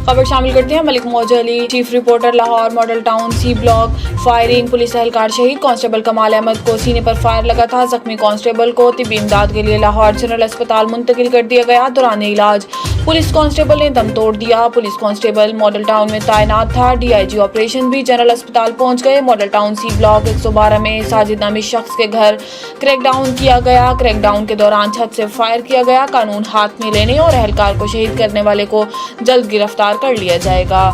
खबर शामिल करते हैं Malik Mauzli, chief reporter Lahore. Model town C block firing, police एहलकार शहीद। कांस्टेबल कमाल अहमद को सीने पर फायर लगा था। जख्मी कांस्टेबल को तिब्बी इमदाद के लिए लाहौर जनरल अस्पताल मुंतकिल कर दिया गया। दौरान इलाज पुलिस कांस्टेबल ने दम तोड़ दिया। पुलिस कांस्टेबल मॉडल टाउन में तैनात था। डीआईजी ऑपरेशन भी जनरल अस्पताल पहुंच गए। मॉडल टाउन सी ब्लॉक 112 में साजिद नामी शख्स के घर क्रैकडाउन किया गया। क्रैकडाउन के दौरान छत से फायर किया गया। कानून हाथ में लेने और एहलकार को शहीद करने वाले को जल्द गिरफ्तार कर लिया जाएगा।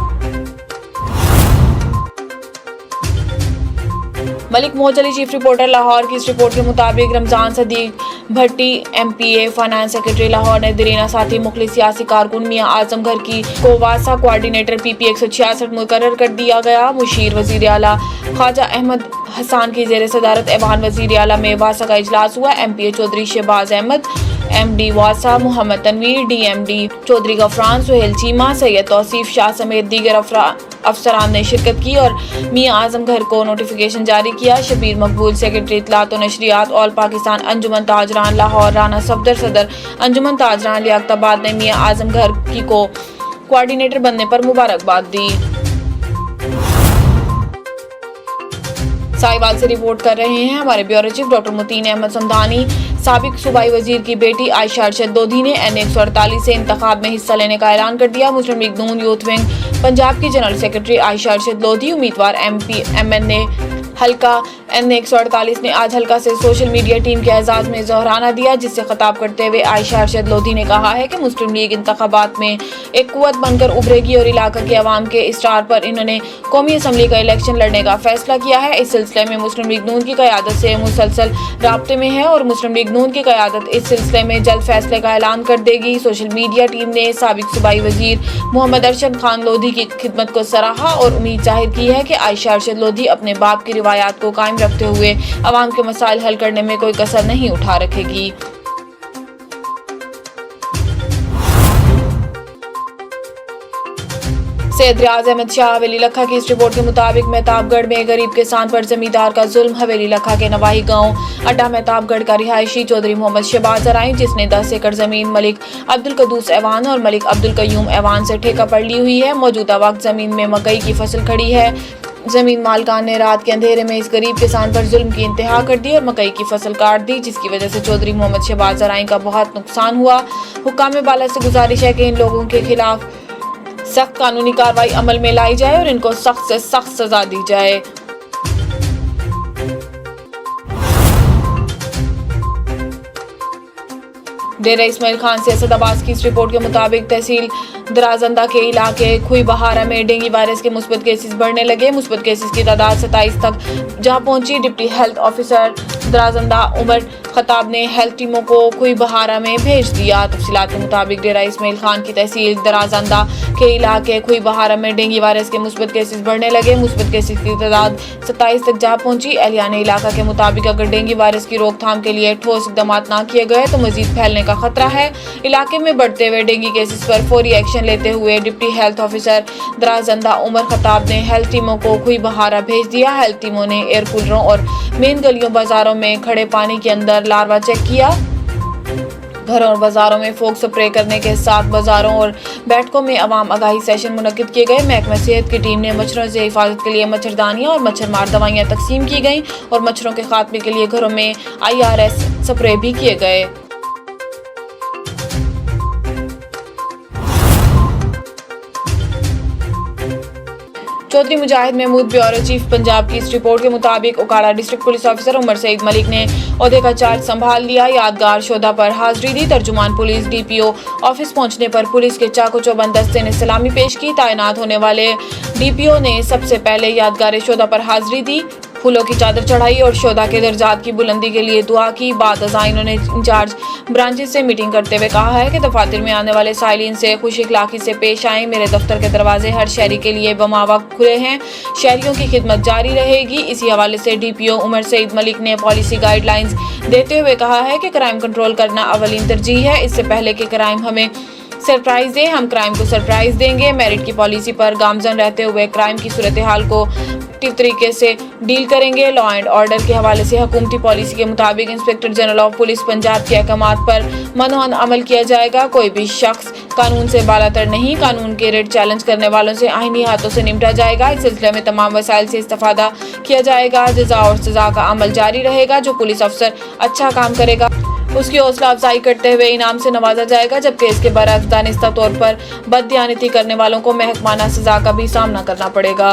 मलिक मौजली, चीफ रिपोर्टर लाहौर की इस रिपोर्ट के मुताबिक रमजान सदीक भट्टी एमपीए फाइनेंस सेक्रेटरी लाहौर ने दरीना साथी मुखलिस सियासी कारकुन मियां आजम घर की कोवासा कोऑर्डिनेटर पीपी 166 मुकर्रर कर दिया गया। मुशीर वजीर आला ख्वाजा अहमद हसान की जेर सदारत ऐवान वजीर आला में वासा का इजलास हुआ। एमपीए चौधरी शहबाज अहमद, एमडी वासा मोहम्मद तनवीर, डीएमडी चौधरी गफरान, सुहेल चीमा, सैयद तौसीफ शाह समेत दीगर अफसरान ने शिरकत की और मियां आजम घर को नोटिफिकेशन जारी किया। शबीर मकबूल, सेक्रेटरी इत्तलात और नशरियात ऑल पाकिस्तान अंजुमन ताजरान लाहौर, राना सफदर, सदर अंजुमन ताजरान लियाकताबाद ने मियां आजम घर की को कोऑर्डिनेटर बनने पर मुबारकबाद दी। साहिवाल से रिपोर्ट कर रहे हैं हमारे bureau chief doctor Mateen Ahmad Samdani. साबिक सूबाई वजीर की बेटी आयशा अरशद लोधी ने N148 से इंतखाब में हिस्सा लेने का ऐलान कर दिया। मुस्लिम लीग नून यूथ विंग पंजाब की जनरल सेक्रेटरी आयशा अरशद लोधी उम्मीदवार MPMN हल्का N148 ने आज हल्का से सोशल मीडिया टीम के एजाज में जोहराना दिया, जिससे खिताब करते हुए आयशा अरशद लोधी ने कहा है कि मुस्लिम लीग इंतखाबात में एक कुव्वत बनकर उभरेगी और इलाका के अवाम के इसरार पर इन्होंने कौमी असम्बली का इलेक्शन लड़ने का फैसला किया है। इस सिलसिले में मुस्लिम लीग नून की क़यादत से मुसलसल राब्ते में है और मुस्लिम लीग नून की क़यादत इस सिलसिले में जल्द फैसले का ऐलान कर देगी। सोशल मीडिया टीम ने साबिक सूबाई वजीर मोहम्मद अरशद खान लोधी की खिदमत को सराहा और उम्मीद जाहिर की है कि आयशा अरशद लोधी अपने बाप की रिवायात को कायम रखते हुए अवाम के मसाइल हल करने में कोई कसर नहीं उठा रखेगी। सैयद रियाज अहमद शाह, हवेली लखा की इस रिपोर्ट के मुताबिक मेहताबगढ़ में गरीब किसान पर जमींदार का जुल्म। हवेली लखा के नवाही गांव अड्डा मेहताबगढ़ का रिहायशी चौधरी मोहम्मद शहबाज अराई, जिसने 10 एकड़ जमीन मलिक अब्दुल कदूस ऐवान और मलिक अब्दुल कयूम ऐवान से ठेका पर ली हुई है। मौजूदा वक्त जमीन में मकई की फसल खड़ी है। जमीन मालकान ने रात के अंधेरे में इस गरीब किसान पर जुल्म की इंतहा कर दी और मकई की फसल काट दी, जिसकी वजह से चौधरी मोहम्मद शहबाज अराई का बहुत नुकसान हुआ। हुक्काम बाला से गुजारिश है कि इन लोगों के खिलाफ सख्त कानूनी कार्रवाई अमल में लाई जाए और इनको सख्त से सख्त सजा दी जाए। डेरा इस्माइल खान से असद अब्बास की इस रिपोर्ट के मुताबिक तहसील दराजंदा के इलाके खुई बहारा में डेंगू वायरस के मुस्बत केसेस बढ़ने लगे। मुस्बत केसेस की तादाद 27 तक जा पहुंची। डिप्टी हेल्थ ऑफिसर दराजंदा उमर खताब ने हेल्थ टीमों को खुई बहारा में भेज दिया। तफसीलात के मुताबिक डेरा इस्माइल खान की तहसील दराजंदा के इलाके खुई बहारा में डेंगू वायरस के मुस्बत केसेस बढ़ने लगे। मुस्बत केसेस की तादाद 27 तक जा पहुंची। एहलियाने इलाका के मुताबिक अगर डेंगू वायरस की रोकथाम के लिए ठोस इकदाम न किए गए तो मजीद फैलने का खतरा है। इलाके में बढ़ते हुए डेंगू केसेस पर फौरी एक्शन लेते हुए डिप्टी हेल्थ ऑफिसर दराजंदा उमर खताब ने हेल्थ टीमों को खुई बहारा भेज दिया। हेल्थ टीमों ने एयर कूलरों और मेन गलियों बाजारों में खड़े पानी के अंदर लार्वा चेक किया। घरों और बाजारों में फोक स्प्रे करने के साथ बाजारों और बैठकों में अवाम आगाही सेशन मुनक्किद किए गए। महकमा सेहत की टीम ने मच्छरों से हिफाजत के लिए मच्छरदानियां और मच्छर मार दवाइयां तकसीम की गईं और मच्छरों के खात्मे के लिए घरों में IRS स्प्रे भी किए गए। चौधरी मुजाहिद महमूद, ब्यूरो चीफ पंजाब की इस रिपोर्ट के मुताबिक Okara district police officer Umar Saeed Malik ने ओहदे का चार्ज संभाल लिया। यादगार शोधा पर हाजिरी दी। तर्जुमान पुलिस DPO ऑफिस पहुंचने पर पुलिस के चाको चौबंद दस्ते ने सलामी पेश की। तैनात होने वाले DPO ने सबसे पहले यादगार शोधा पर हाजिरी दी, फूलों की चादर चढ़ाई और शोधा के दर्जात की बुलंदी के लिए दुआ की। बाद अज़ां इन्होंने इंचार्ज ब्रांचेस से मीटिंग करते हुए कहा है कि दफातर में आने वाले साइलिन से खुश इखलाकी से पेश आएँ। मेरे दफ्तर के दरवाजे हर शहरी के लिए बमावक्त खुले हैं। शहरियों की खिदमत जारी रहेगी। इसी हवाले से DPO उमर सईद मलिक ने पॉलिसी गाइडलाइंस देते हुए कहा है कि क्राइम कंट्रोल करना अवलीन तरजीह है। इससे पहले कि क्राइम हमें सरप्राइज दें, हम क्राइम को सरप्राइज देंगे। मेरिट की पॉलिसी पर गामजन रहते हुए क्राइम की सूरत हाल को तरीके से डील करेंगे। लॉ एंड ऑर्डर के हवाले से हुकूमती पॉलिसी के मुताबिक inspector general of police Punjab के अहकामात पर मनोहन अमल किया जाएगा। कोई भी शख्स कानून से बालातर नहीं, कानून के रेट चैलेंज करने वालों से आईनी हाथों से निपटा जाएगा। इस सिलसिले में तमाम वसाइल से इस्तेफादा किया जाएगा। जजा और सजा का अमल जारी रहेगा। जो पुलिस अफसर अच्छा काम करेगा उसकी हौसला अफजाई करते हुए इनाम से नवाजा जाएगा, जबकि इसके बरअक्स दानिस्ता तौर पर बददियानती करने वालों को महकमाना सजा का भी सामना करना पड़ेगा।